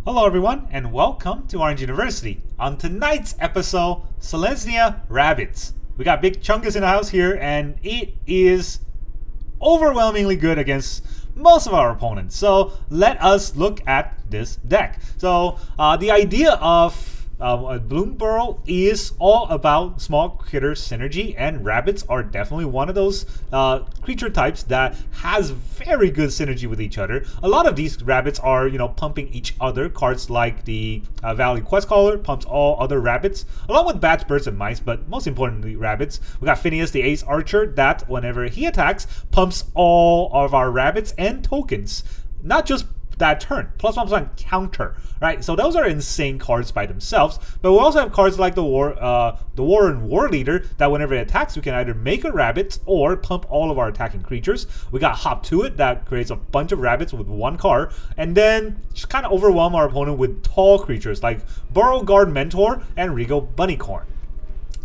Hello everyone and welcome to Orange University. On tonight's episode, Selesyna Rabbits. We got big Chungus in the house here and it is overwhelmingly good against most of our opponents. So let us look at this deck. So the idea of Bloomburrow is all about small critter synergy, and rabbits are definitely one of those creature types that has very good synergy with each other. A lot of these rabbits are, pumping each other. Cards like the Valley Quest Caller pumps all other rabbits, along with bats, birds, and mice, but most importantly, rabbits. We got Finneas, the Ace Archer, that whenever he attacks, pumps all of our rabbits and tokens. Not just that turn, +1/+1 counter, right? So those are insane cards by themselves. But we also have cards like the Warren War Leader that whenever it attacks, we can either make a rabbit or pump all of our attacking creatures. We got Hop to It that creates a bunch of rabbits with one card, and then just kind of overwhelm our opponent with tall creatures like Burrowguard Mentor and Regal Bunnicorn.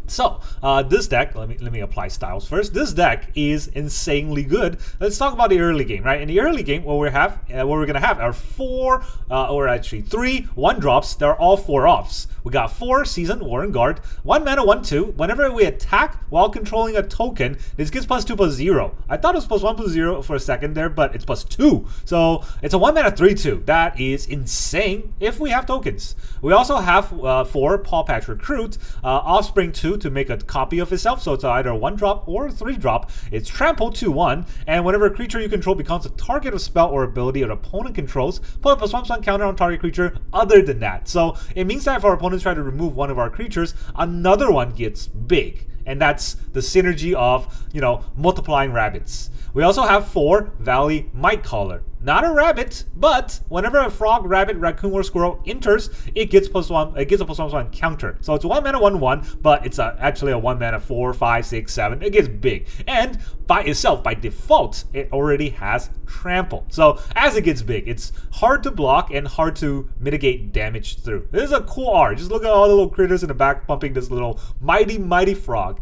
So, this deck, let me apply styles first. This deck is insanely good. Let's talk about the early game, right? In the early game, what we're gonna have are three 1-drops. They're all 4-offs. We got 4 Seasoned Warren Guard, 1 mana, 1/2. Whenever we attack while controlling a token, this gets +2/+0. I thought it was +1/+0 for a second there, but it's +2. So it's a 1 mana 3/2. That is insane if we have tokens. We also have 4 Pawpatch Recruit, Offspring 2 to make a copy of itself, so it's either a 1-drop or a 3-drop. It's Trample 2/1, and whenever a creature you control becomes a target of spell or ability your opponent controls, put a +1/+1 counter on target creature other than that. So it means that if our opponents try to remove one of our creatures, another one gets big. And that's the synergy of, multiplying rabbits. We also have 4 Valley Might Caller. Not a rabbit, but whenever a frog, rabbit, raccoon, or squirrel enters, it gets +1. It gets a +1/+1 counter. So it's 1 mana 1/1, but it's actually a 1 mana 4, 5, 6, 7. It gets big, and by itself, by default, it already has trample. So as it gets big, it's hard to block and hard to mitigate damage through. This is a cool art. Just look at all the little critters in the back pumping this little mighty frog.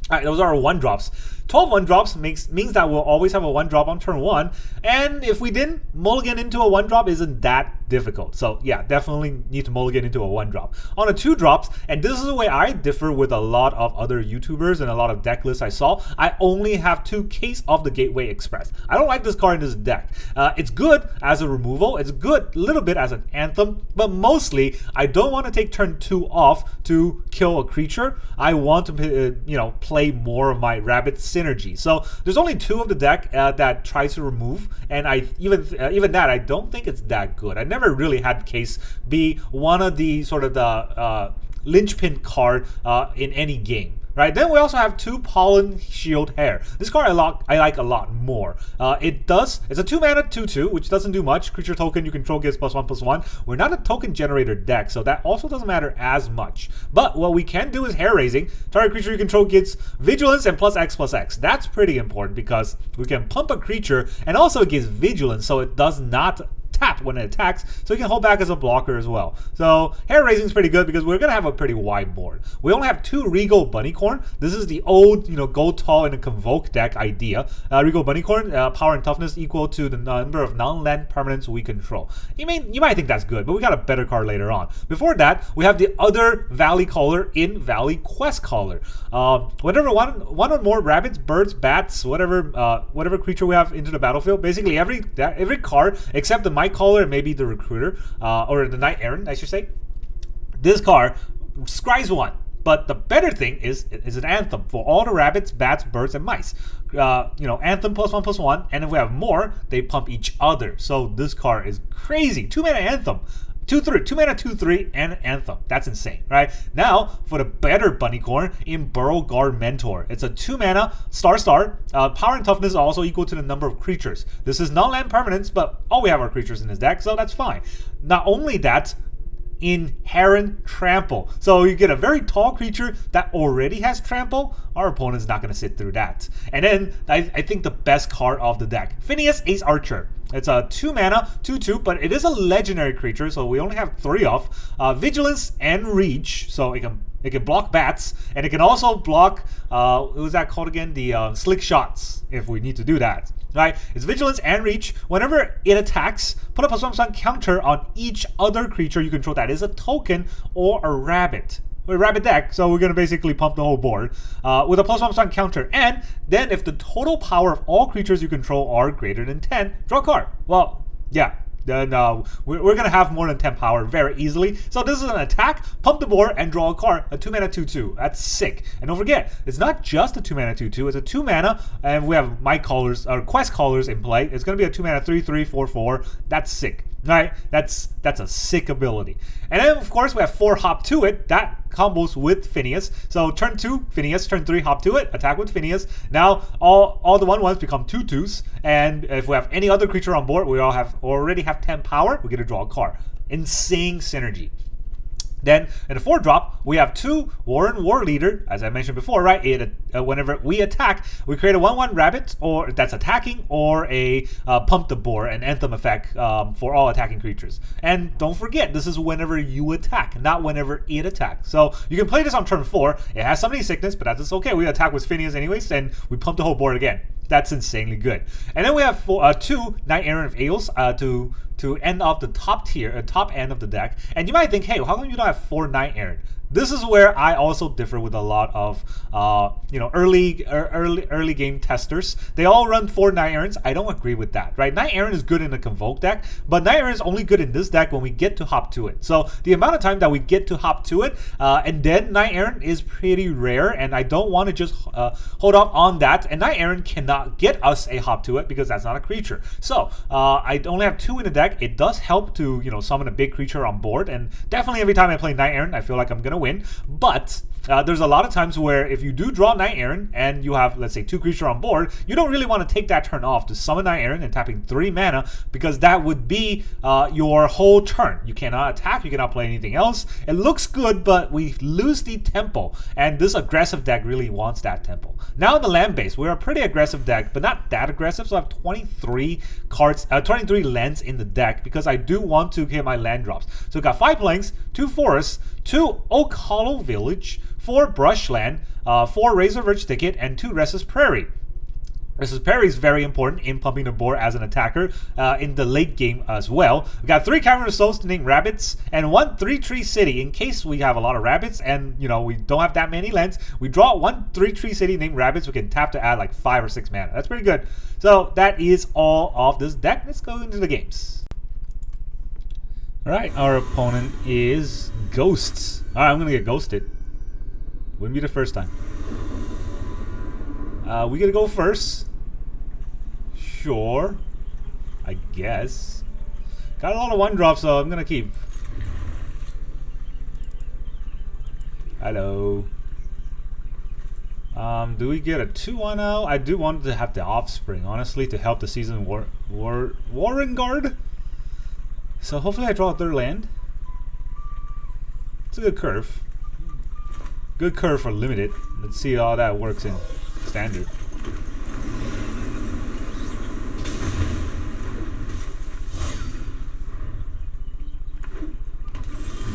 Alright, those are our 1-drops. 12 1-drops means that we'll always have a 1-drop on turn 1, and if we didn't, mulligan into a 1-drop isn't that difficult. So yeah, definitely need to mulligan into a 1-drop. On a 2-drops, and this is the way I differ with a lot of other YouTubers and a lot of deck lists I saw, I only have 2 Case of the Gateway Express. I don't like this card in this deck. It's good as a removal, it's good a little bit as an anthem, but mostly I don't want to take turn 2 off to kill a creature. I want to play more of my rabbit synergy. So there's only 2 of the deck that tries to remove, and I even that I don't think it's that good. I never really had Case be one of the sort of the linchpin card in any game. Right, then we also have 2 Pollen-Shield Hare. This card I like a lot more. It's a 2 mana 2/2, which doesn't do much. Creature token you control gets +1/+1. We're not a token generator deck, so that also doesn't matter as much. But what we can do is Hare raising. Target creature you control gets Vigilance and +X/+X. That's pretty important because we can pump a creature and also it gives Vigilance, so it does not tap when it attacks, so you can hold back as a blocker as well. So Hare raising is pretty good because we're gonna have a pretty wide board. We only have 2 Regal Bunnicorn. This is the old, go tall in a Convoke deck idea. Regal Bunnicorn, power and toughness equal to the number of non-land permanents we control. You might think that's good, but we got a better card later on. Before that, we have the other Valley Caller in Valley Quest Caller. Whenever one or more rabbits, birds, bats, whatever creature we have into the battlefield, basically every card except the Might Caller and maybe the Recruiter, or the Knight-Errant, I should say. This card scries 1. But the better thing is an anthem for all the rabbits, bats, birds, and mice. Anthem +1/+1, and if we have more, they pump each other. So this card is crazy. 2 mana anthem. 2/3, 2 mana 2/3 and anthem. That's insane, right? Now for the better Bunnicorn in Burrowguard Mentor. It's a 2 mana star. Power and toughness are also equal to the number of creatures. This is non-land permanents, but all we have are creatures in this deck, so that's fine. Not only that, Inherent Trample. So you get a very tall creature that already has Trample. Our opponent's not going to sit through that. And then I think the best card of the deck, Finneas Ace Archer. It's a 2 mana 2/2, but it is a legendary creature, so we only have 3 of Vigilance and Reach, so it can It can block bats, and it can also block, what was that called again? The slick shots, if we need to do that. Right? It's vigilance and reach. Whenever it attacks, put a +1/+1 counter on each other creature you control that is a token or a rabbit. We're a rabbit deck, so we're going to basically pump the whole board with a +1/+1 counter. And then if the total power of all creatures you control are greater than 10, draw a card. Well, yeah. Then we're going to have more than 10 power very easily. So this is an attack, pump the board, and draw a card. A 2-mana 2/2. That's sick. And don't forget, it's not just a 2-mana 2/2. It's a 2-mana, and we have Might Callers, or Quest Callers in play. It's going to be a 2-mana 3/3, 4/4. That's sick. Right? That's a sick ability. And then, of course, we have 4 Hop to it. That combos with Finneas. So turn 2, Finneas. Turn 3, Hop to it. Attack with Finneas. Now, all the 1/1s become 2/2s. And if we have any other creature on board, we already have 10 power. We get to draw a card. Insane synergy. Then in the 4-drop, we have 2 Warren War Leader, as I mentioned before, right? Whenever we attack, we create a 1/1 rabbit, or that's attacking, or a pump the board, an anthem effect for all attacking creatures. And don't forget, this is whenever you attack, not whenever it attacks. So you can play this on turn 4. It has Summoning Sickness, but that's okay. We attack with Finneas anyways, and we pump the whole board again. That's insanely good. And then we have 2 Knight-Errant of Eos to end off the top end of the deck. And you might think, hey, how come you don't have 4 Knight-Errant? This is where I also differ with a lot of early game testers. They all run 4 Knight-Errants. I don't agree with that, right? Knight-Errant is good in the Convoke deck, but Knight-Errant is only good in this deck when we get to hop to it. So the amount of time that we get to hop to it, and then Knight-Errant is pretty rare, and I don't want to just hold off on that. And Knight-Errant cannot get us a hop to it because that's not a creature. So I only have 2 in the deck. It does help to summon a big creature on board, and definitely every time I play Knight-Errant, I feel like I'm gonna win. But there's a lot of times where if you do draw Knight-Errant and you have, let's say, 2 creatures on board, you don't really want to take that turn off to summon Knight-Errant and tapping 3 mana, because that would be your whole turn. You cannot attack, you cannot play anything else. It looks good, but we lose the tempo, and this aggressive deck really wants that tempo. Now in the land base, we're a pretty aggressive deck, but not that aggressive, so I have 23 cards, 23 lands in the deck, because I do want to get my land drops. So we've got 5 Plains, 2 Forests, 2 Oakhollow Village, 4 Brushland, 4 Razorverge Thicket, and 2 Restless Prairie. Restless Prairie is very important in pumping the board as an attacker in the late game as well. We got 3 Cavern of Souls to name Rabbits, and 1 3-tree city in case we have a lot of rabbits and we don't have that many lands. We draw 1 3-tree city named Rabbits. We can tap to add like 5 or 6 mana. That's pretty good. So that is all of this deck. Let's go into the games. Alright, our opponent is Ghosts. Alright, I'm gonna get ghosted. Wouldn't be the first time. We gotta go first. Sure. I guess. Got a lot of 1-drops, so I'm gonna keep. Hello. Do we get a 2/1 out? I do want to have the Offspring, honestly, to help the season Warren Guard. So hopefully I draw a 3rd land. It's a good curve. Good curve for limited. Let's see how that works in standard.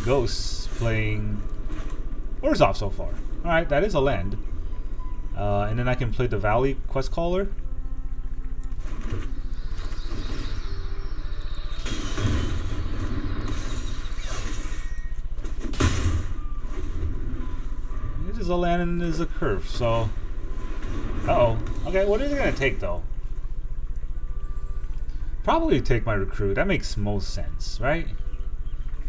Ghosts playing Orzhov so far. Alright, that is a land. And then I can play the Valley Quest Caller. It is a land and it is a curve, so... Uh-oh. Okay, what is it going to take, though? Probably take my Recruit. That makes most sense, right?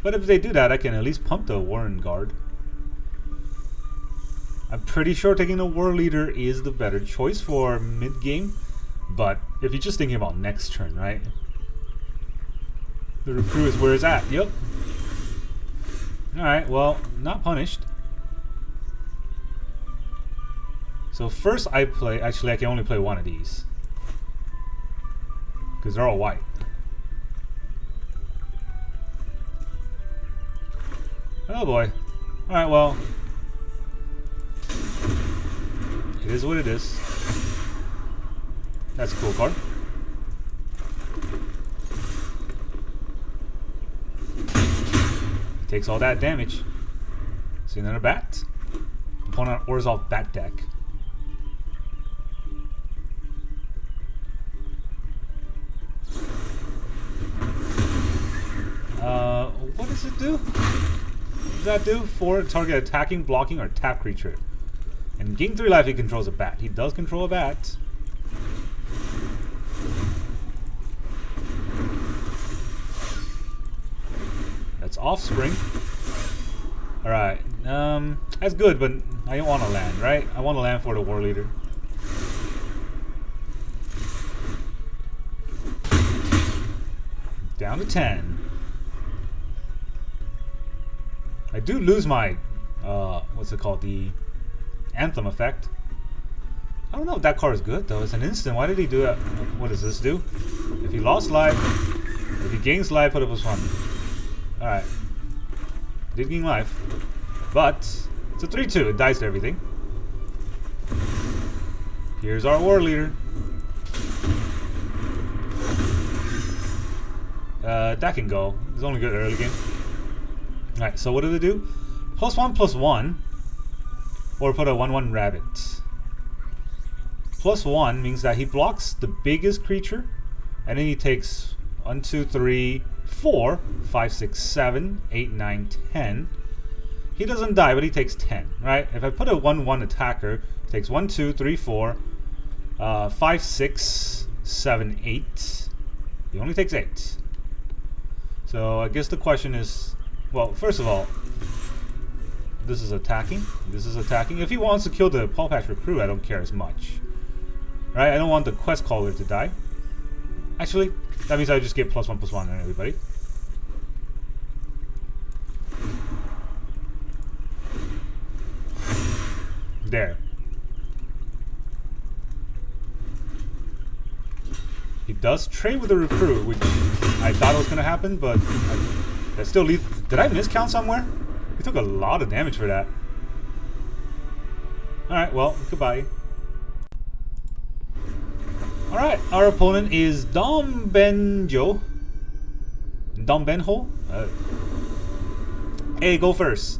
But if they do that, I can at least pump the Warren Guard. I'm pretty sure taking the War Leader is the better choice for mid-game. But if you're just thinking about next turn, right? The Recruit is where it's at. Yep. Alright, well, not punished. So first I play... Actually, I can only play 1 of these. Because they're all white. Oh boy. Alright, well... It is what it is. That's a cool card. Takes all that damage. See another bat? Opponent Orzhov Bat deck. What does it do? What does that do? For target attacking, blocking, or tap creature. And gain 3 life, he controls a bat. He does control a bat. That's Offspring. Alright. That's good, but I don't want to land, right? I want to land for the War Leader. Down to 10. I do lose my, what's it called? The Anthem effect. I don't know if that card is good, though. It's an instant. Why did he do that? What does this do? If he lost life, if he gains life, put up +1. Alright. Did gain life. But, it's a 3-2. It dies to everything. Here's our War Leader. That can go. It's only good early game. Alright, so what do they do? +1/+1. Or put a 1/1 rabbit. +1 means that he blocks the biggest creature. And then he takes 1, 2, 3, 4, 5, 6, 7, 8, 9, 10. He doesn't die, but he takes 10, right? If I put a 1/1 attacker, he takes 1, 2, 3, 4, 5, 6, 7, 8. He only takes 8. So I guess the question is, well, first of all, this is attacking. This is attacking. If he wants to kill the Pawpatch Recruit, I don't care as much. Right? I don't want the Quest Caller to die. Actually, that means I just get +1/+1 on everybody. There. He does trade with the Recruit, which I thought was going to happen, but that still leaves... Did I miscount somewhere? He took a lot of damage for that. Alright, well, goodbye. Alright, our opponent is Dombenjo. Dombenho? Hey, go first.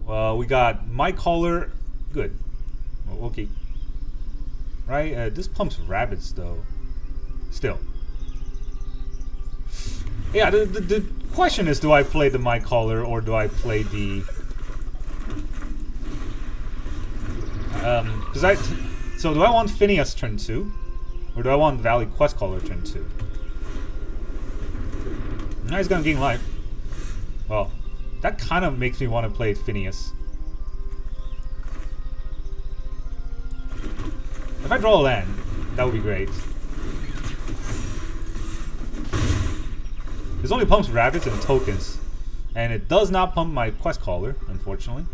Well, we got my caller. Good. Well, we'll keep. Right? This pumps rabbits, though. Still. Yeah, the question is, do I play the my caller or do I play the... So do I want Finneas turn 2? Or do I want Valley Quest Caller turn 2? Now he's gonna gain life. Well, that kind of makes me want to play Finneas. If I draw a land, that would be great. This only pumps rabbits and tokens. And it does not pump my Quest Caller, unfortunately.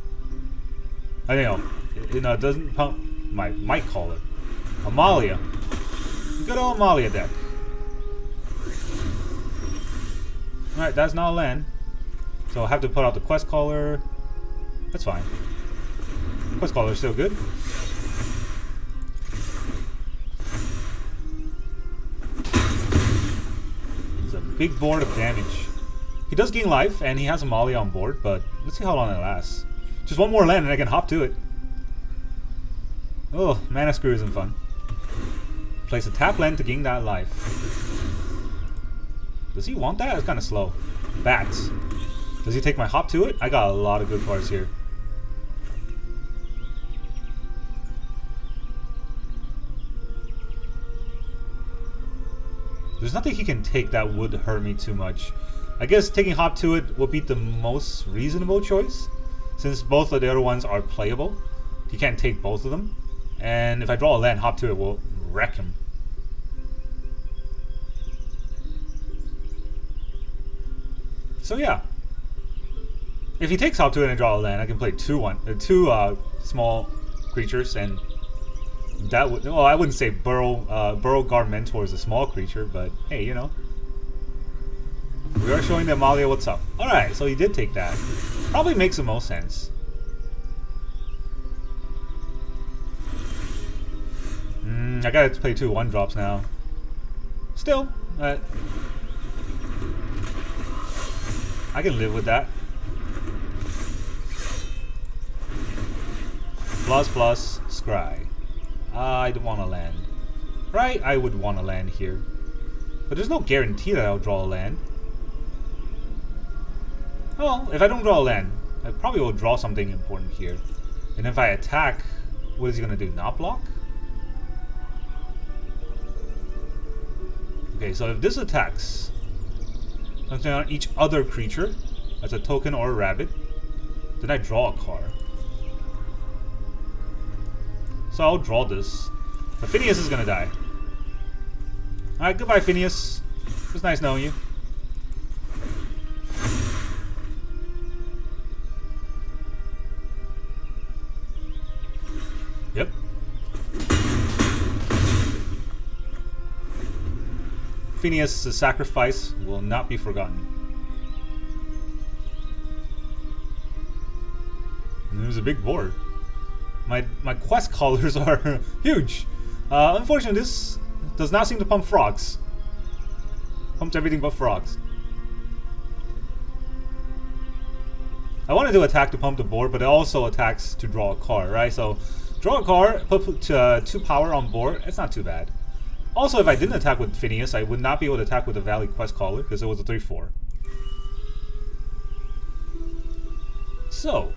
I know. It doesn't pump my Might Caller. Amalia. Good old Amalia deck. Alright, that's not a land. So I'll have to put out the Quest Caller. That's fine. Quest Caller is still good. It's a big board of damage. He does gain life, and he has Amalia on board, but let's see how long it lasts. Just one more land and I can hop to it. Oh, Mana Screw isn't fun. Place a tap land to gain that life. Does he want that? It's kind of slow. Bats. Does he take my hop to it? I got a lot of good cards here. There's nothing he can take that would hurt me too much. I guess taking hop to it will be the most reasonable choice, since both of the other ones are playable. He can't take both of them. And if I draw a land, hop to it will wreck him. So yeah, if he takes hop to it and I draw a land, I can play two small creatures, and that would, well, I wouldn't say Burrowguard Mentor is a small creature, but hey, you know, we are showing the Amalia what's up. All right, so he did take that. Probably makes the most sense. I gotta play 2 1-drops now. Still, I can live with that. plus scry. I don't want to land. Right? I would want to land here. But there's no guarantee that I'll draw a land. Well, if I don't draw a land, I probably will draw something important here. And if I attack, what is he going to do? Not block? Okay, so if this attacks something on each other creature, as a token or a rabbit, then I draw a card. So I'll draw this. But Finneas is gonna die. Alright, goodbye Finneas. It was nice knowing you. Yep. Finneas' sacrifice will not be forgotten. And it was a big board. My quest callers are huge. Unfortunately, this does not seem to pump frogs. Pumps everything but frogs. I wanted to attack to pump the board, but it also attacks to draw a card, right? So, draw a card, put 2 power on board. It's not too bad. Also, if I didn't attack with Finneas, I would not be able to attack with the Valley Quest Caller because it was a 3/4. So,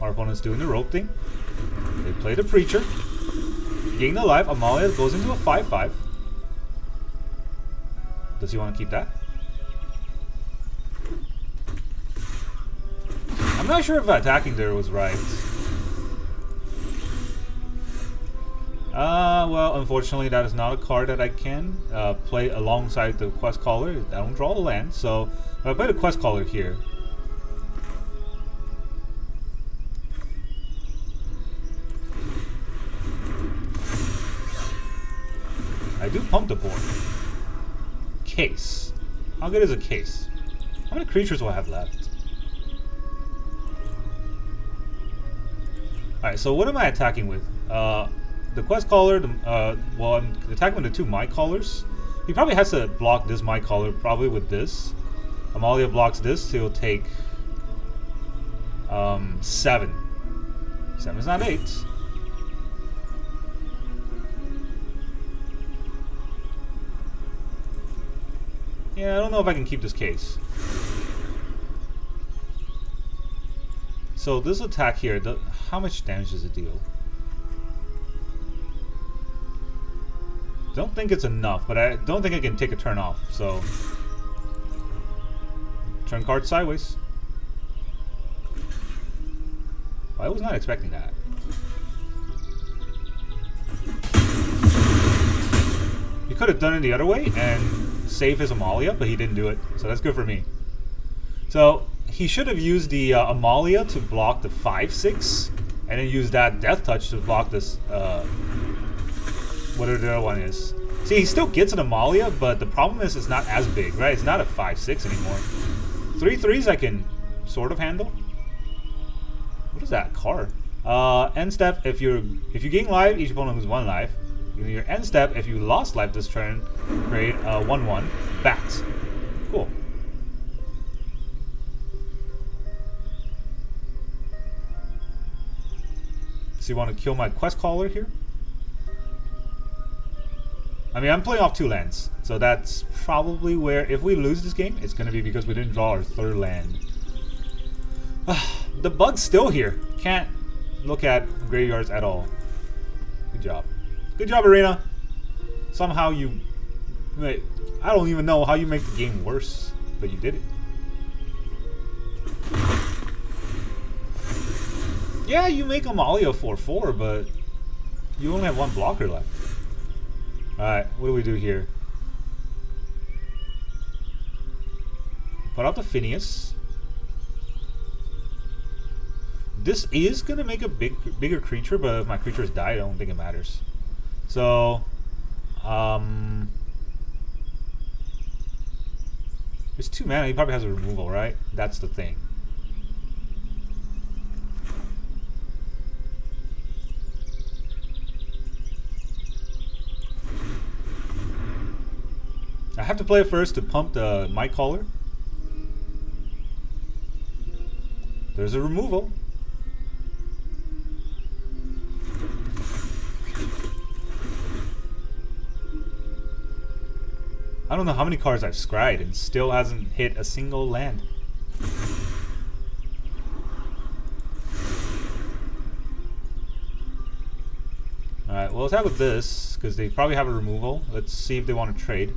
our opponent's doing the rope thing. They play the Preacher. Gain a life. Amalia goes into a 5/5. Does he want to keep that? I'm not sure if attacking there was right. Well, unfortunately, that is not a card that I can play alongside the Quest Caller. I don't draw a land, so if I play the Quest Caller here, I do pump the board. Case. How good is a case? How many creatures will I have left? Alright, so what am I attacking with? The Quest Caller, well, I'm attacking with the 2 Might Callers. He probably has to block this Might Caller, probably with this. Amalia blocks this, so he'll take 7. 7 is not 8. Yeah, I don't know if I can keep this case. So this attack here, how much damage does it deal? Don't think it's enough, but I don't think I can take a turn off, so... Turn card sideways. I was not expecting that. He could have done it the other way and saved his Amalia, but he didn't do it, so that's good for me. So, he should have used the Amalia to block the 5/6, and then use that Death Touch to block this, whatever the other one is. See, he still gets an Amalia, but the problem is it's not as big, right? It's not a 5/6 anymore. 3/3s I can sort of handle. What is that card? End step, if you gain life, each opponent loses 1 life. In your end step, if you lost life this turn, create a 1/1 bat. Cool. So you want to kill my Quest Caller here? I mean, I'm playing off 2 lands, so that's probably where, if we lose this game, it's going to be because we didn't draw our 3rd land. The bug's still here. Can't look at graveyards at all. Good job. Good job, Arena. Somehow you... Wait, I don't even know how you make the game worse, but you did it. Yeah, you make Amalia 4/4, but you only have 1 blocker left. Alright, what do we do here? Put out the Finneas. This is gonna make a bigger creature, but if my creatures die, I don't think it matters. So, there's 2 mana. He probably has a removal, right? That's the thing. I have to play it first to pump the Might Caller. There's a removal. I don't know how many cards I've scryed and still hasn't hit a single land. Alright, we'll attack with this, because they probably have a removal. Let's see if they want to trade.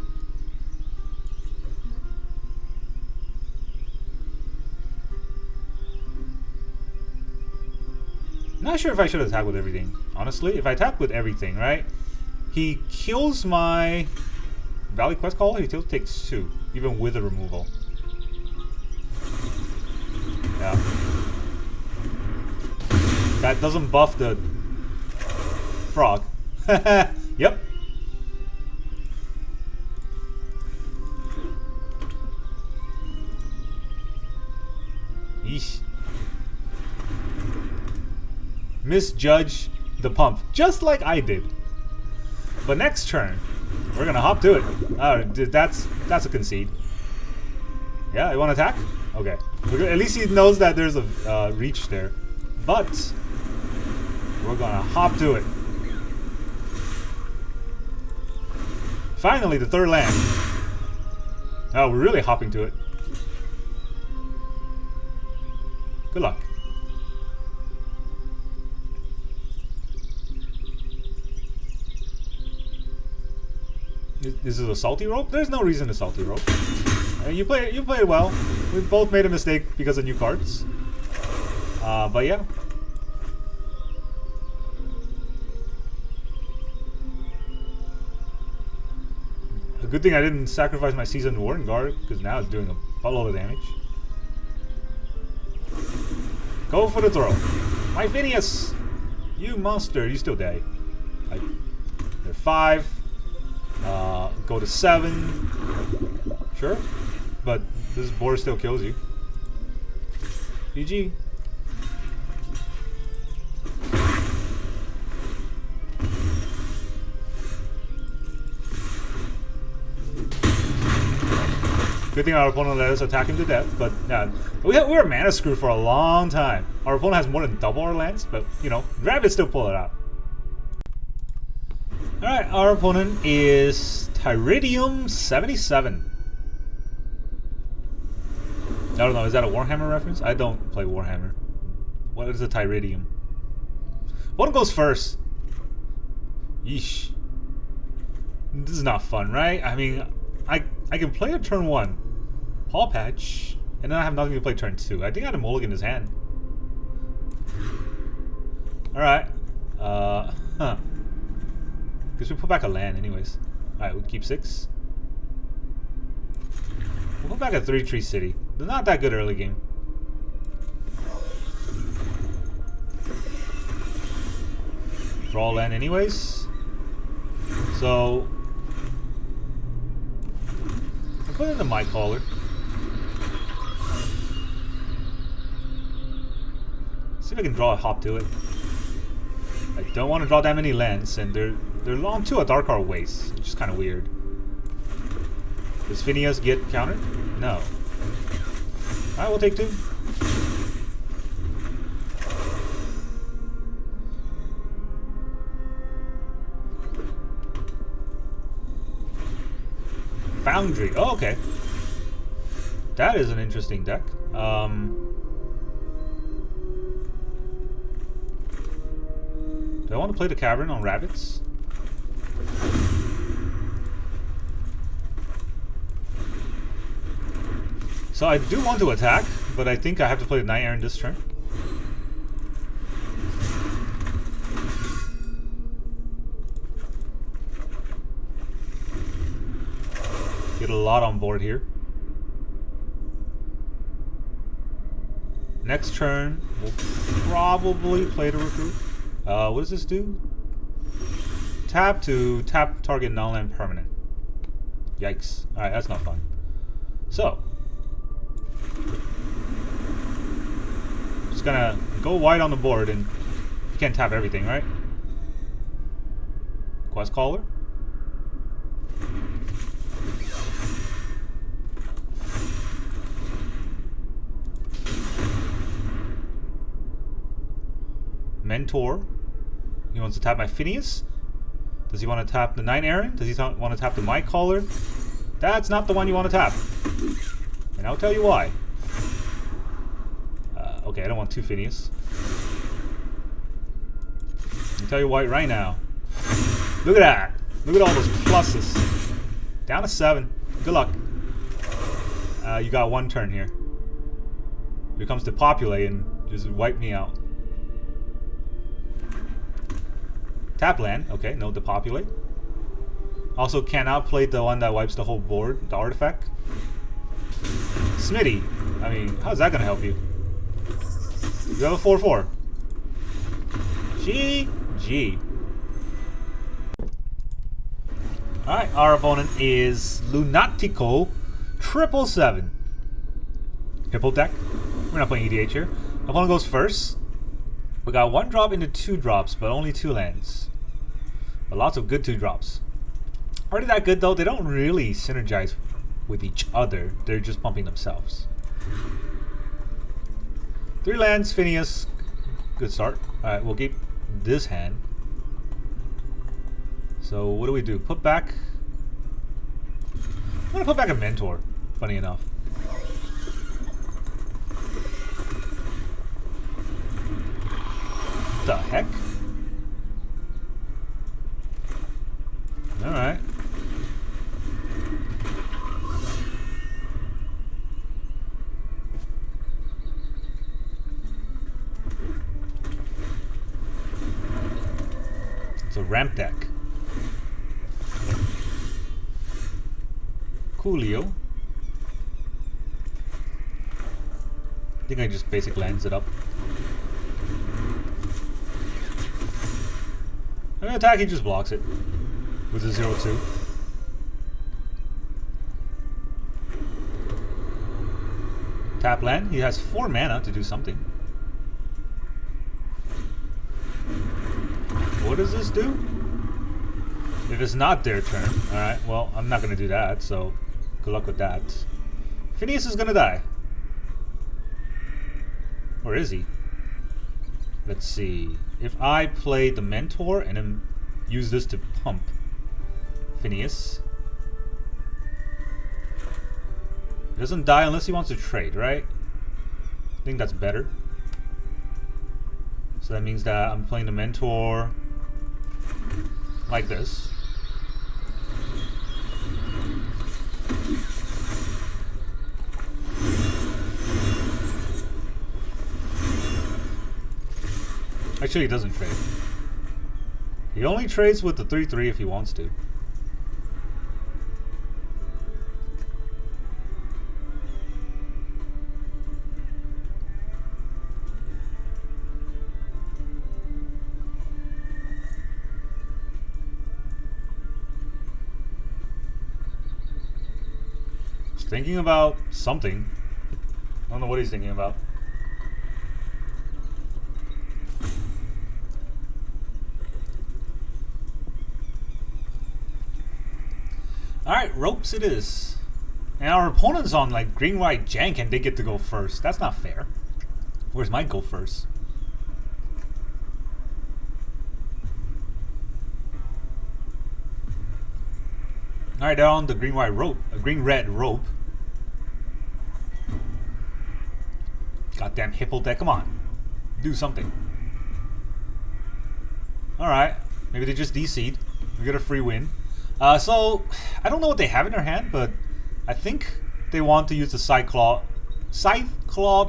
Not sure if I should attack with everything. Honestly, if I attack with everything, right? He kills my Valley Quest Caller, he still takes 2, even with the removal. Yeah. That doesn't buff the frog. Yep. Yeesh. Misjudge the pump, just like I did. But next turn, we're gonna hop to it. That's a concede. Yeah, you want to attack? Okay. At least he knows that there's a reach there. But we're gonna hop to it. Finally, the third land. Oh, we're really hopping to it. Good luck. This is a salty rope? There's no reason to salty rope. You play it well. We both made a mistake because of new cards. But yeah. A good thing I didn't sacrifice my Seasoned Warden Guard, because now it's doing a buttload of damage. Go for the throw. My Finneas! You monster, you still die. They're 5. Go to 7. Sure. But this board still kills you. GG. Good thing our opponent let us attack him to death, but we were mana screwed for a long time. Our opponent has more than double our lands, but you know, Rabbits still pull it out. Alright, our opponent is Tyridium 77. I don't know, is that a Warhammer reference? I don't play Warhammer. What is a Tyridium? What goes first? Yeesh. This is not fun, right? I mean, I can play a turn 1 Pawpatch, and then I have nothing to play turn 2. I think I had a mulligan in his hand. Alright. Guess we put back a land anyways. Alright, we'll keep 6. We'll put back a 3-tree city. They're not that good early game. Draw land anyways. So I'll put in the My Caller. See if I can draw a hop to it. I don't want to draw that many lands, and they're long to a Dark Card waste, which is kind of weird. Does Finneas get countered? No. Alright, we'll take 2. Foundry. Oh, okay. That is an interesting deck. Do I want to play the Cavern on Rabbits? So I do want to attack, but I think I have to play the Knight-Errant this turn. Get a lot on board here. Next turn, we'll probably play the Recruit. What does this do? Tap to tap target non-land permanent. Yikes. Alright, that's not fun. So, just gonna go wide on the board, and you can't tap everything, right? Quest Caller. Mentor. He wants to tap my Finneas. Does he want to tap the Knight-Errant? Does he want to tap the My Caller? That's not the one you want to tap. And I'll tell you why. Okay, I don't want 2 Finneas. I'll tell you why right now. Look at that. Look at all those pluses. Down to 7. Good luck. You got 1 turn here. Here comes to populate and just wipe me out. Tap land. Okay, no depopulate. Also can't outplay the one that wipes the whole board, the artifact. Smitty. I mean, how's that gonna help you? You have a 4/4. GG. Alright, our opponent is Lunatico 777. Hippo deck. We're not playing EDH here. Opponent goes first. We got 1 drop into 2 drops, but only 2 lands. But lots of good 2 drops. Already that good though, they don't really synergize with each other. They're just pumping themselves. 3 lands, Finneas. Good start. Alright, we'll keep this hand. So what do? Put back. I'm gonna put back a Mentor, funny enough. What the heck? Alright. It's a ramp deck. Coolio. I think I just basic lands it up. I'm gonna attack, he just blocks it with a 0/2. Tap land, he has 4 mana to do something. What does this do? If it's not their turn, alright, well, I'm not gonna do that, so good luck with that. Finneas is gonna die. Or is he? Let's see. If I play the Mentor and then use this to pump Finneas. He doesn't die unless he wants to trade, right? I think that's better. So that means that I'm playing the Mentor like this. Actually, he doesn't trade. He only trades with the 3/3 if he wants to. He's thinking about something. I don't know what he's thinking about. Alright, ropes it is. And our opponent's on like green-white Jank and they get to go first. That's not fair. Where's mine go first? Alright, they're on the green-white rope. A green-red rope. Goddamn Hippo deck, come on. Do something. Alright, maybe they just DC'd. We get a free win. So, I don't know what they have in their hand, but I think they want to use the Scythe-Clawed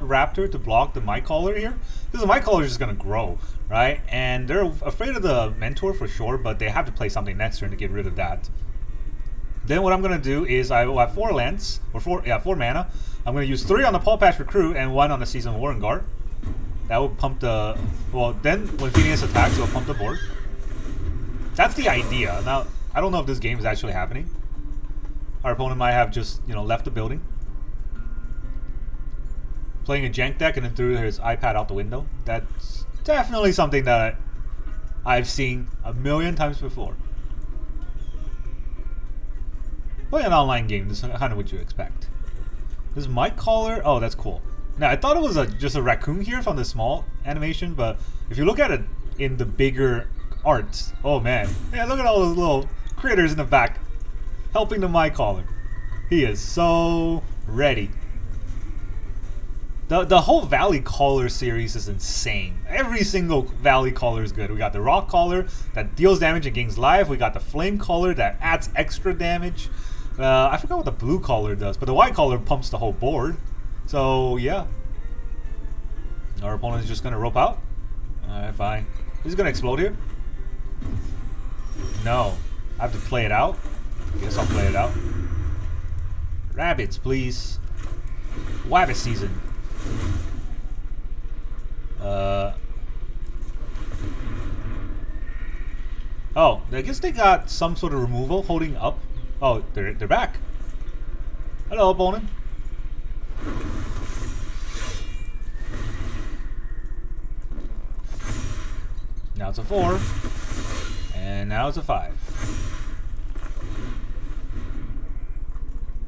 Raptor to block the Mightcaller here. Because the Mightcaller is just going to grow, right? And they're afraid of the Mentor for sure, but they have to play something next turn to get rid of that. Then what I'm going to do is I will have 4 lands, or 4 mana. I'm going to use 3 on the Pawpatch Recruit and 1 on the Seasoned Warren-Guard. That will pump the... Well, then when Finneas attacks, it'll pump the board. That's the idea. Now, I don't know if this game is actually happening. Our opponent might have just, you know, left the building. Playing a Jank deck and then threw his iPad out the window. That's definitely something that I've seen a million times before. Playing an online game, this is kind of what you expect. This Mightcaller, oh, that's cool. Now, I thought it was just a raccoon here from the small animation, but if you look at it in the bigger art, oh man. Yeah, look at all those little critters in the back helping the Mightcaller. He is so ready. The whole Valley Caller series is insane. Every single Valley Caller is good. We got the Rock Caller that deals damage and gains life. We got the Flame Caller that adds extra damage. I forgot what the Blue Caller does, but the White Caller pumps the whole board. So yeah. Our opponent is just gonna rope out. Alright, fine. Is he gonna explode here? No. I have to play it out. Guess I'll play it out. Rabbits, please. Wabbit season. Oh, I guess they got some sort of removal holding up. Oh, they're back. Hello, opponent. Now it's a 4. And now it's a 5.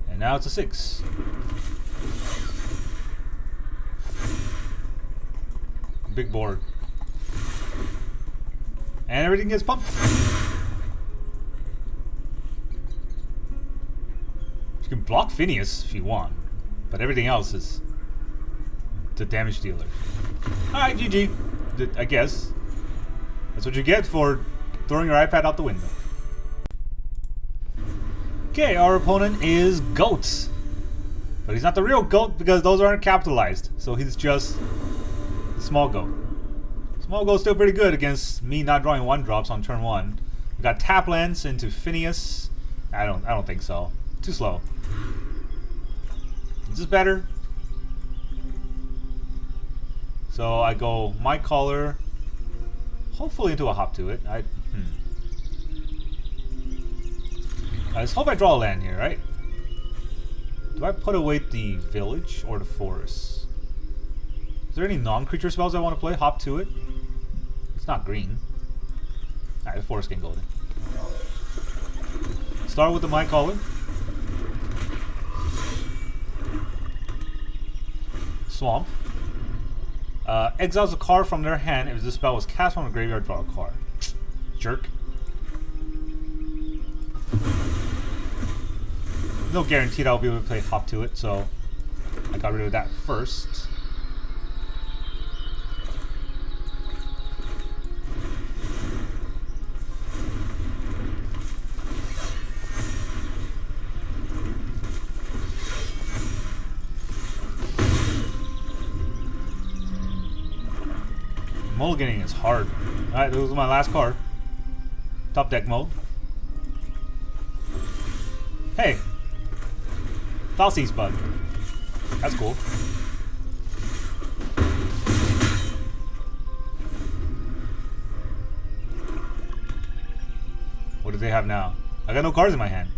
And now it's a 6. Big board. And everything gets pumped. You can block Finneas if you want, but everything else is the damage dealer. Alright, GG. I guess. That's what you get for throwing your iPad out the window. Okay, our opponent is Goat. But he's not the real Goat because those aren't capitalized. So he's just a small Goat. Small Goat's still pretty good against me not drawing 1-drops on turn 1. We got tap lands into Finneas. I don't think so. Too slow. Is this better? So I go my Caller, hopefully into a hop to it. I just hope I draw a land here, right? Do I put away the village or the forest? Is there any non-creature spells I want to play? Hop to it. It's not green. Alright, the forest can go then. Start with the my Caller. Swamp. Exiles a card from their hand. If the spell was cast from the graveyard, draw a card. Jerk. No guarantee that I'll be able to play hop to it, so I got rid of that first. Mulliganing is hard. Alright, this was my last card. Top deck mode. Hey! Falsies bug. That's cool. What do they have now? I got no cards in my hand.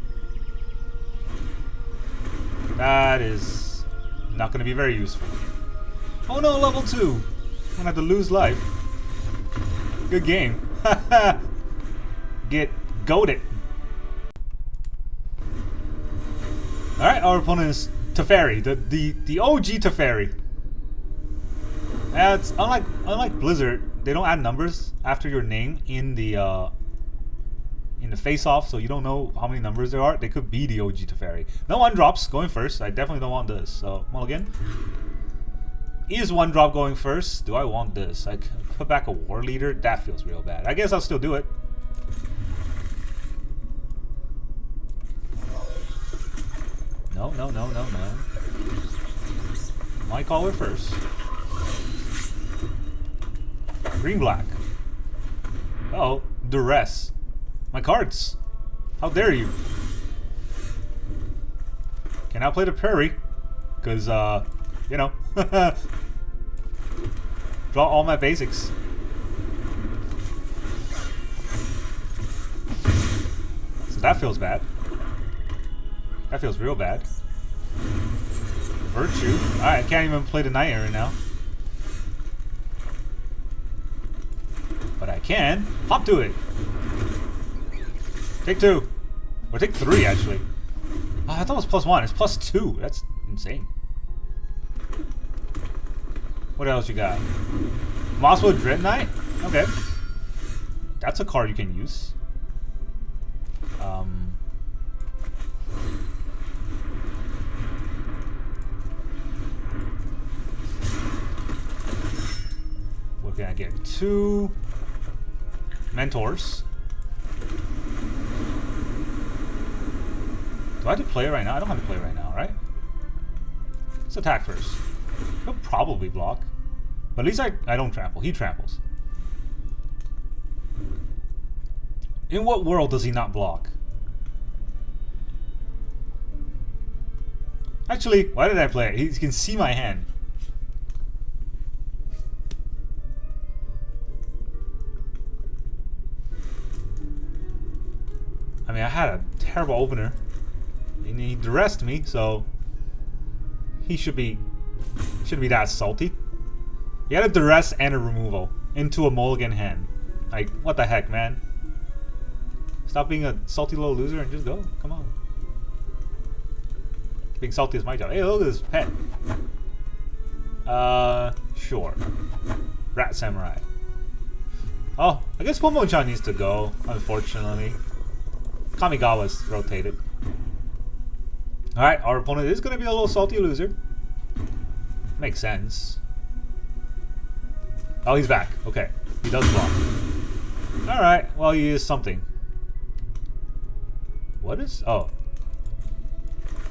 That is not going to be very useful. Oh no, level 2! I'm gonna have to lose life. Good game. Get goated. Alright, our opponent is Teferi, the OG Teferi. It's unlike Blizzard, they don't add numbers after your name in the face-off, so you don't know how many numbers there are. They could be the OG Teferi. No 1-drops going first. I definitely don't want this. So mulligan. Is 1-drop going first? Do I want this? I could put back a War Leader. That feels real bad. I guess I'll still do it. No. My Caller first. Green-black. Uh-oh. Duress. My cards. How dare you? Can I play the Prairie? Because, you know. Draw all my basics. So that feels bad. That feels real bad. Virtue. Alright, I can't even play the Knight-Errant now. But I can hop to it. Take 2. Or take 3, actually. Oh, I thought it was +1. It's +2. That's insane. What else you got? Mosswood Dread Knight? Okay. That's a card you can use. Gonna get 2 mentors. Do I have to play it right now? I don't have to play it right now, right? Let's attack first. He'll probably block. But at least I don't trample. He tramples. In what world does he not block? Actually, why did I play it? He can see my hand. I mean, I had a terrible opener. And he duressed me, so he shouldn't be that salty. He had a duress and a removal into a mulligan hand. Like, what the heck, man? Stop being a salty little loser and just go. Come on. Being salty is my job. Hey, look at this pet. Sure. Rat Samurai. Oh, I guess Pomochan needs to go, unfortunately. Kamigawa's rotated. Alright, our opponent is going to be a little salty loser. Makes sense. Oh, he's back. Okay. He does block. Alright, well, he is something. What is... Oh.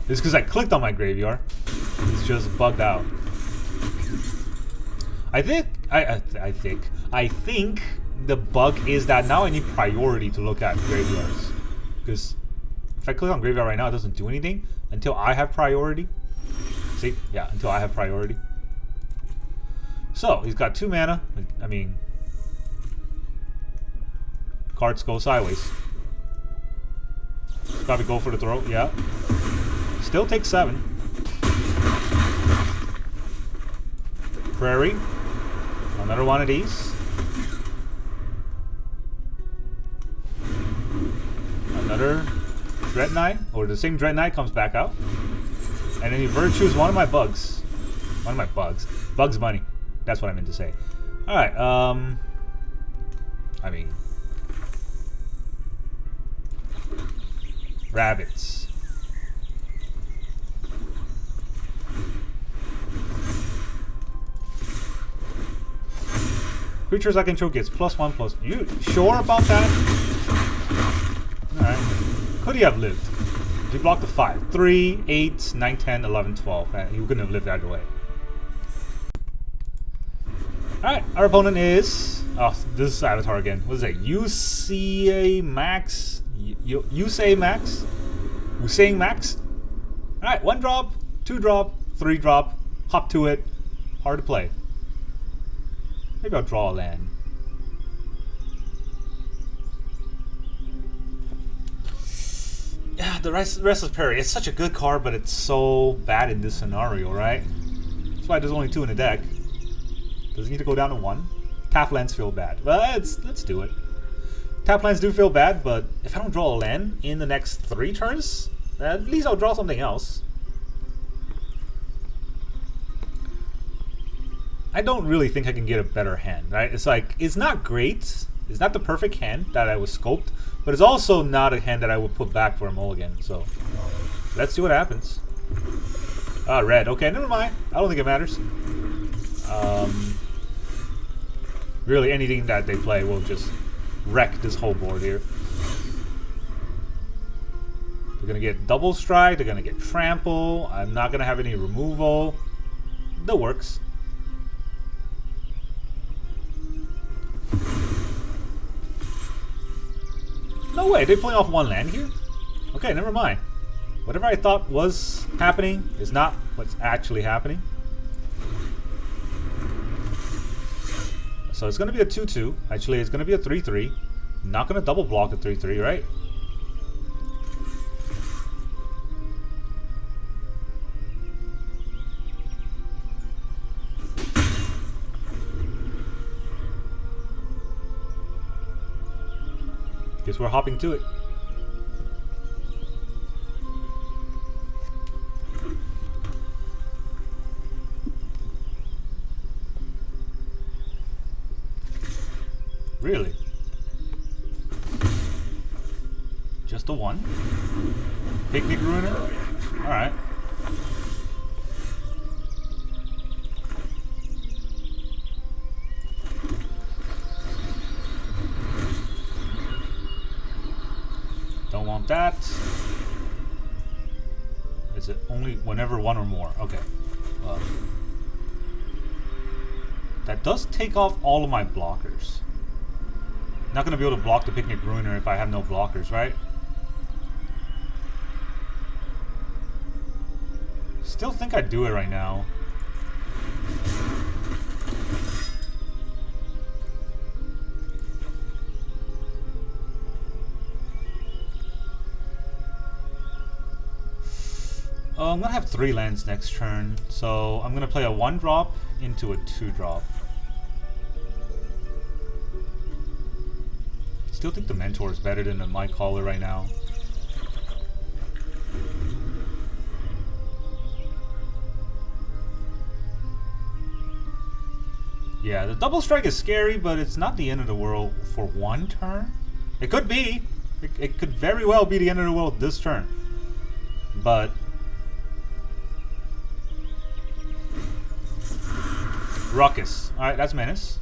It's because I clicked on my graveyard. It's just bugged out. I think the bug is that now I need priority to look at graveyards. Because if I click on graveyard right now, it doesn't do anything until I have priority. See? Yeah, until I have priority. So, he's got 2 mana. I mean, cards go sideways. Probably go for the throw, yeah. Still takes 7. Prairie. Another one of these. Another Dread Knight, or the same Dread Knight comes back out. And then he virtues one of my bugs. One of my bugs. Bugs Bunny. That's what I meant to say. Alright, I mean... Rabbits. Creatures I control gets +1/+. You sure about that? Alright. Could he have lived? If he blocked the 5. 3, 8, 9, 10, 11, 12. He wouldn't have lived either way. Alright, our opponent is... Oh, this is Avatar again. What is it? UCA Max? Usay Max? Usaying Max? Alright, 1 drop, 2 drop, 3 drop. Hop to it. Hard to play. Maybe I'll draw a land. Yeah, the Restless Prairie. It's such a good card, but it's so bad in this scenario, right? That's why there's only 2 in the deck. Does it need to go down to 1? Tap lands feel bad. Well, let's do it. Tap lands do feel bad, but if I don't draw a land in the next 3 turns, at least I'll draw something else. I don't really think I can get a better hand, right? It's like, it's not great. It's not the perfect hand that I was scoped, but it's also not a hand that I would put back for a mulligan. So, let's see what happens. Red. Okay, never mind. I don't think it matters. Really, anything that they play will just wreck this whole board here. They're gonna get double strike. They're gonna get trample. I'm not gonna have any removal. That works. No way, they play off 1 land here? Okay, never mind. Whatever I thought was happening is not what's actually happening. So it's going to be a 2-2. Actually, it's going to be a 3-3. Not going to double block a 3-3, right? Guess we're hopping to it. Really? Just a 1? Picnic Ruiner? Alright. that. Is it only whenever one or more? Okay. Well, that does take off all of my blockers. Not going to be able to block the Picnic Ruiner if I have no blockers, right? Still think I'd do it right now. I'm gonna have 3 lands next turn, so I'm gonna play a 1-drop into a 2-drop. Still think the Mentor is better than the My Caller right now. Yeah, the double strike is scary, but it's not the end of the world for 1 turn. It could be. It could very well be the end of the world this turn. But Ruckus. Alright, that's Menace.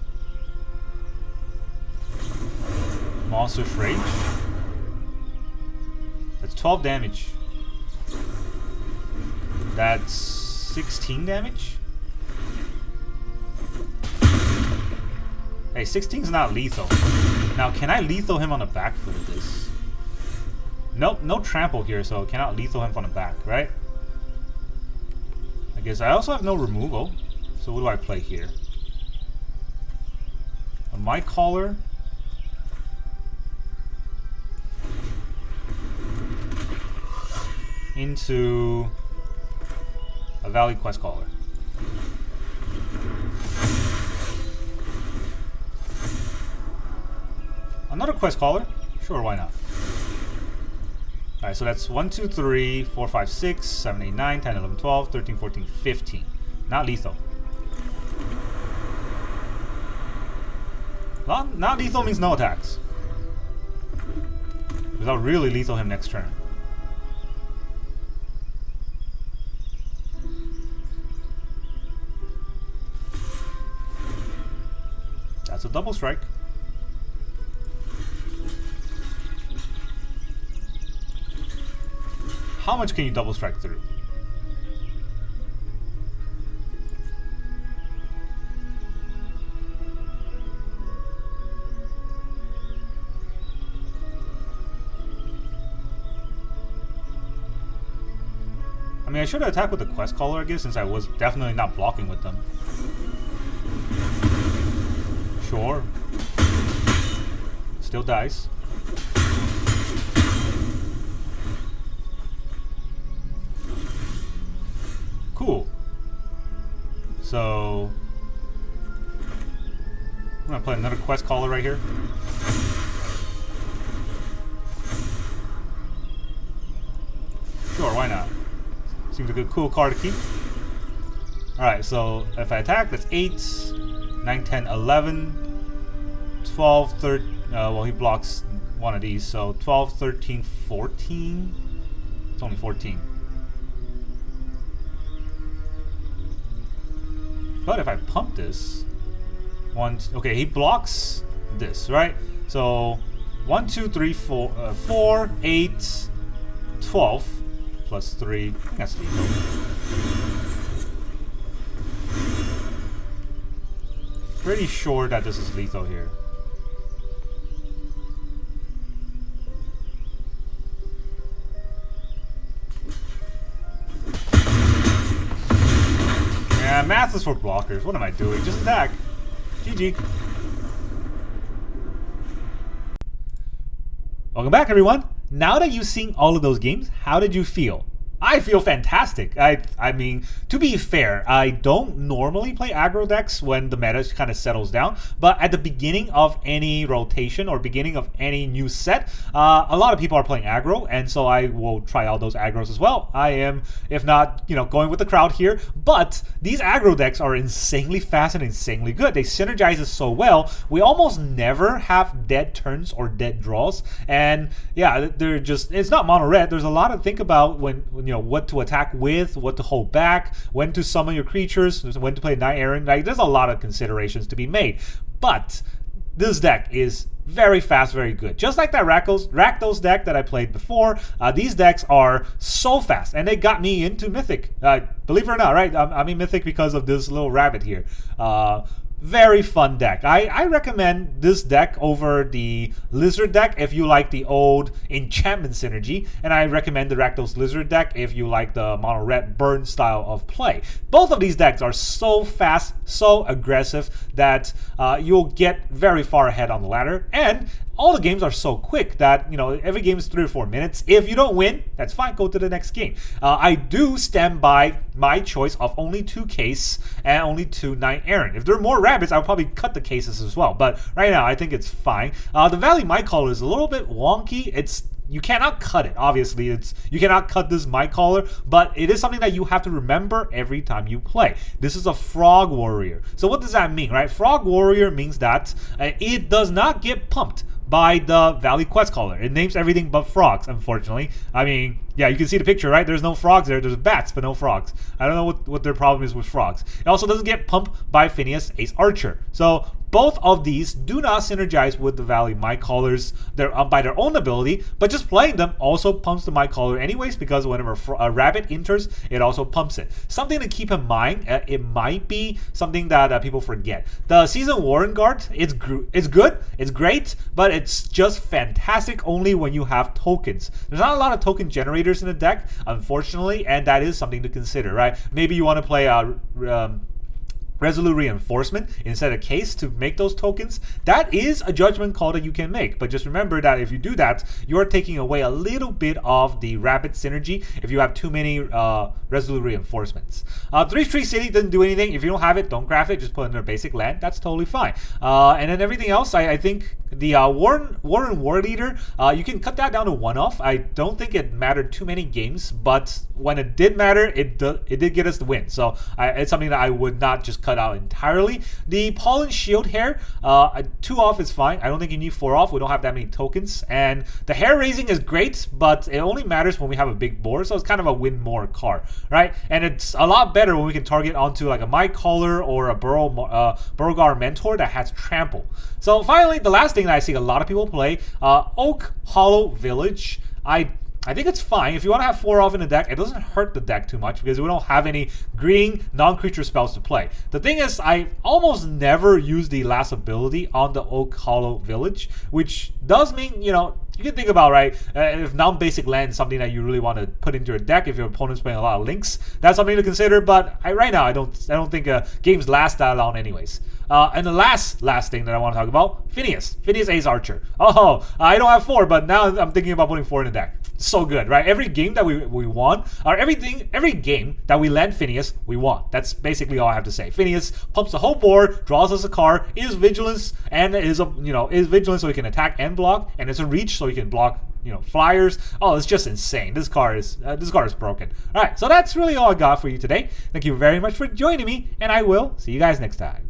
Monstrous Rage. That's 12 damage. That's 16 damage. Hey, 16 is not lethal. Now, can I lethal him on the back foot of this? Nope, no trample here, so I cannot lethal him from the back, right? I guess I also have no removal. So what do I play here? A My Caller. Into a Valley Quest Caller. Another Quest Caller? Sure, why not? Alright, so that's 1, 2, 3, 4, 5, 6, 7, 8, 9, 10, 11, 12, 13, 14, 15. Not lethal. Not lethal means no attacks. Because I'll really lethal him next turn. That's a double strike. How much can you double strike through? I mean, I should have attacked with the Quest Caller, I guess, since I was definitely not blocking with them. Sure. Still dies. Cool. So I'm gonna play another Quest Caller right here. Sure, why not? Seems like a cool card to keep. Alright, so if I attack, that's 8, 9, 10, 11, 12, 13. Well, he blocks one of these, so 12, 13, 14. It's only 14. But if I pump this, okay, he blocks this, right? So 1, 2, 3, 4, 4, 8, 12 plus 3. That's lethal. Pretty sure that this is lethal here. Yeah, math is for blockers. What am I doing? Just attack. GG. Welcome back, everyone. Now that you've seen all of those games, how did you feel? I feel fantastic. I mean, to be fair, I don't normally play aggro decks when the meta kind of settles down, but at the beginning of any rotation or beginning of any new set, a lot of people are playing aggro, and so I will try out those aggros as well. I am, if not, going with the crowd here, but these aggro decks are insanely fast and insanely good. They synergize it so well. We almost never have dead turns or dead draws, and yeah, they're just, it's not mono red. There's a lot to think about when what to attack with, what to hold back, when to summon your creatures, when to play Knight-Errant. Like, there's a lot of considerations to be made. But this deck is very fast, very good. Just like that Rakdos deck that I played before, these decks are so fast, and they got me into Mythic. Believe it or not, right? I'm in Mythic because of this little rabbit here. Very fun deck. I recommend this deck over the Lizard deck if you like the old enchantment synergy, and I recommend the Rakdos Lizard deck if you like the mono red burn style of play. Both of these decks are so fast, so aggressive that you'll get very far ahead on the ladder, and all the games are so quick that, you know, every game is 3 or 4 minutes. If you don't win, that's fine, go to the next game. I do stand by my choice of only 2 case and only 2 Knight-Errant. If there are more rabbits, I'll probably cut the cases as well, but right now I think it's fine. The Valley My Caller is a little bit wonky. You cannot cut it, obviously. You cannot cut this My Caller, but it is something that you have to remember every time you play. This is a Frog Warrior. So what does that mean, right? Frog Warrior means that it does not get pumped by the Valley Quest Caller. It names everything but frogs, unfortunately. I mean, yeah, you can see the picture, right? There's no frogs there. There's bats, but no frogs. I don't know what their problem is with frogs. It also doesn't get pumped by Finneas Ace Archer. So both of these do not synergize with the Valley My Callers by their own ability, but just playing them also pumps the My Caller anyways, because whenever a rabbit enters, it also pumps it. Something to keep in mind, it might be something that people forget. The Season Warren Guard, it's good, it's great, but it's just fantastic only when you have tokens. There's not a lot of token generators in the deck, unfortunately, and that is something to consider, right? Maybe you want to play Resolute Reinforcement instead of Case to make those tokens. That is a judgment call that you can make, but just remember that if you do that, you're taking away a little bit of the rabbit synergy if you have too many Resolute Reinforcements. 3-3 City doesn't do anything. If you don't have it, don't craft it, just put it in a basic land. That's totally fine. And then everything else, I think the Warren War Leader, you can cut that down to 1-off. I don't think it mattered too many games, but when it did matter, it did get us the win. So it's something that I would not just cut out entirely. The Pollen-Shield Hare, 2-off is fine. I don't think you need 4-off. We don't have that many tokens. And the Hare raising is great, but it only matters when we have a big board, so it's kind of a win more card, right? And it's a lot better when we can target onto like a My Caller or a Burrowguard Mentor that has Trample. So finally, the last thing that I see a lot of people play, Oakhollow Village. I think it's fine. If you want to have 4-off in the deck, it doesn't hurt the deck too much because we don't have any green non-creature spells to play. The thing is, I almost never use the last ability on the Oakhollow Village, which does mean, you know, you can think about, right, if non-basic land is something that you really want to put into your deck, if your opponent's playing a lot of links, that's something to consider, but right now I don't think games last that long anyways. And the last thing that I want to talk about, Finneas Ace Archer. Oh, I don't have 4, but now I'm thinking about putting 4 in the deck. So good, right? Every game that we won, or every game that we land Finneas, we won. That's basically all I have to say. Finneas pumps the whole board, draws us a card, is vigilance, and is vigilant so he can attack and block, and it's a reach so he can block, you know, flyers. Oh, it's just insane. This card is broken. All right, so that's really all I got for you today. Thank you very much for joining me, and I will see you guys next time.